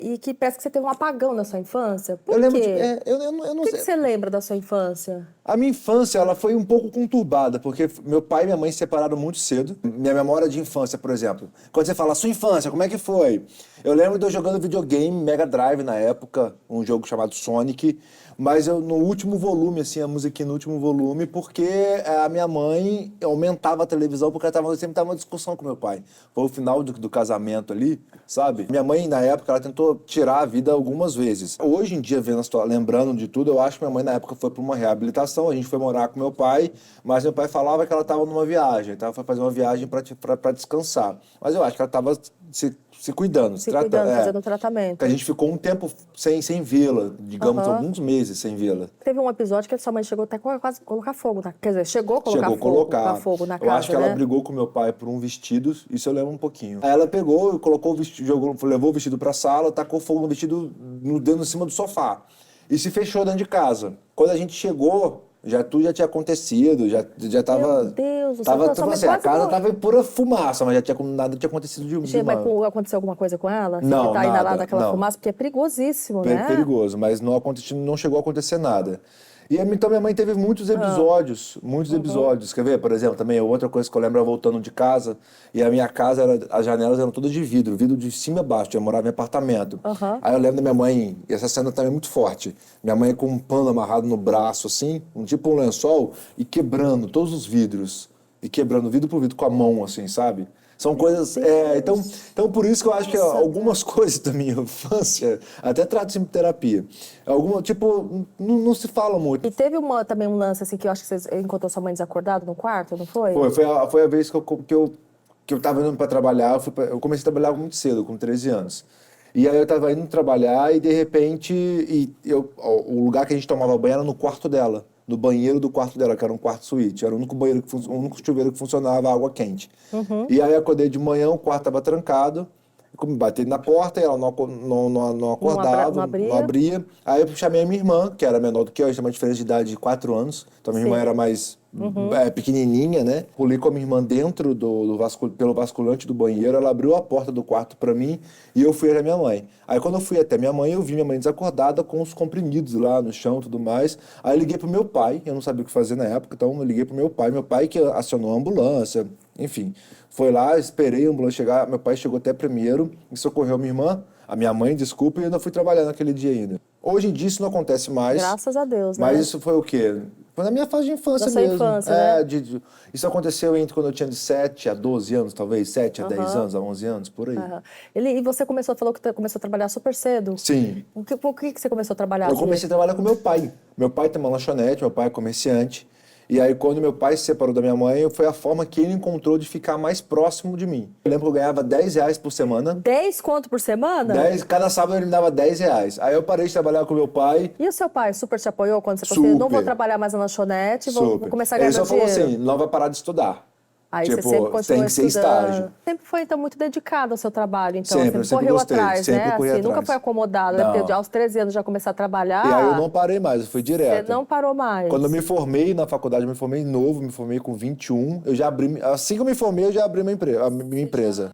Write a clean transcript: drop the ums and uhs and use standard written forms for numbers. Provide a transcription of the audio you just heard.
E que parece que você teve um apagão na sua infância. Por Eu lembro quê? eu não O que sei. que você lembra da sua infância? A minha infância, ela foi um pouco conturbada, porque meu pai e minha mãe se separaram muito cedo. Minha memória de infância, por exemplo. Quando você fala, sua infância, como é que foi? Eu lembro de eu jogando videogame, Mega Drive na época, um jogo chamado Sonic, mas eu no último volume, assim, a musiquinha no último volume, porque a minha mãe aumentava a televisão, porque ela sempre tava uma discussão com meu pai. Foi o final do casamento ali, sabe? Minha mãe, na época, ela tentou tirar a vida algumas vezes. Hoje em dia, lembrando de tudo, eu acho que minha mãe, na época, foi para uma reabilitação, a gente foi morar com meu pai, mas meu pai falava que ela estava numa viagem, então ela foi fazer uma viagem para descansar. Mas eu acho que ela estava se cuidando, Se cuidando, fazendo um que a tratamento. gente ficou um tempo sem vê-la, digamos, Aham. alguns meses sem vê-la. Teve um episódio que a sua mãe chegou até quase colocar fogo na... Quer dizer, chegou a colocar Chegou a fogo, colocar. fogo na Eu acho que casa, ela né? brigou com meu pai por um vestido, isso eu lembro um pouquinho. Aí ela pegou, colocou o vestido, levou o vestido pra sala, tacou fogo no vestido dentro em cima do sofá. E se fechou dentro de casa. Quando a gente chegou, tudo já tinha acontecido, já tava. Meu Deus do céu, Tava, então sua tipo mãe assim, a quase casa morreu. tava em pura fumaça, mas nada tinha acontecido de Mas mal. aconteceu alguma coisa com ela? Assim, que Não, tá inalada nada, aquela não. fumaça? Porque é perigosíssimo, né? Perigoso, mas não chegou a acontecer nada. E então minha mãe teve muitos episódios. Quer ver, por exemplo, também outra coisa que eu lembro, ela voltando de casa, e a minha casa, as janelas eram todas de vidro de cima a baixo, eu morava em apartamento. Aham. Aí eu lembro da minha mãe, e essa cena também é muito forte, minha mãe com um pano amarrado no braço, assim, tipo um lençol, e quebrando todos os vidros, e quebrando vidro por vidro com a mão, assim, sabe? São coisas. Então, por isso que eu acho que Nossa, algumas coisas da minha infância, até trato em terapia. Tipo, não se fala muito. E teve também um lance assim que eu acho que você encontrou sua mãe desacordada no quarto, não foi? Foi a vez que eu tava indo para trabalhar. Eu comecei a trabalhar muito cedo, com 13 anos. E aí eu tava indo trabalhar e de repente o lugar que a gente tomava banho era no quarto dela, no banheiro do quarto dela, que era um quarto suíte. Era o único banheiro o único chuveiro que funcionava água quente. E aí eu acordei de manhã, o quarto tava trancado. Eu bati na porta e ela não acordava, Não não abria? abria. Aí eu chamei a minha irmã, que era menor do que eu, a gente tem uma diferença de idade de 4 anos. Então a minha irmã Sim. era mais pequenininha, né? Pulei com a minha irmã dentro pelo basculante do banheiro, ela abriu a porta do quarto pra mim e eu fui até minha mãe. Aí quando eu fui até minha mãe, eu vi minha mãe desacordada com os comprimidos lá no chão e tudo mais. Aí eu liguei pro meu pai, eu não sabia o que fazer na época, então eu liguei pro meu pai que acionou a ambulância, enfim. Foi lá, esperei a ambulância chegar, meu pai chegou até primeiro e socorreu minha irmã, a minha mãe, desculpa, e eu ainda fui trabalhar naquele dia ainda. Hoje em dia isso não acontece mais. Graças a Deus, Mas né? isso foi o quê? Foi na minha fase de infância Da sua mesmo. infância, né? Isso aconteceu entre quando eu tinha de 7 a 12 anos, talvez, 7 a 10 anos, a 11 anos, por aí. Aham. E você falou que começou a trabalhar super cedo? Sim. Por que você começou a trabalhar Eu assim? comecei a trabalhar com meu pai. Meu pai tem uma lanchonete, meu pai é comerciante. E aí, quando meu pai se separou da minha mãe, foi a forma que ele encontrou de ficar mais próximo de mim. Eu lembro que eu ganhava R$ 10 por semana. 10 conto por semana? Cada sábado ele me dava R$ 10. Aí eu parei de trabalhar com meu pai. E o seu pai super te apoiou quando você falou assim, não vou Super. trabalhar mais na lanchonete, vou Super. começar a ganhar Ele meu só falou dinheiro? assim, não vai parar de estudar. Aí você Tipo, sempre continuou tem que ser estudando. estágio. Sempre foi, então, muito dedicado ao seu trabalho, então. Sempre, eu Sempre sempre correu gostei, atrás, sempre né? corri Assim, atrás. nunca foi acomodado, né? Porque Não. aos 13 anos já começar a trabalhar. E aí eu não parei mais, eu fui Você direto. não parou mais. Quando eu me formei na faculdade, eu me formei novo, me formei com 21, assim que eu me formei, eu já abri a minha empresa.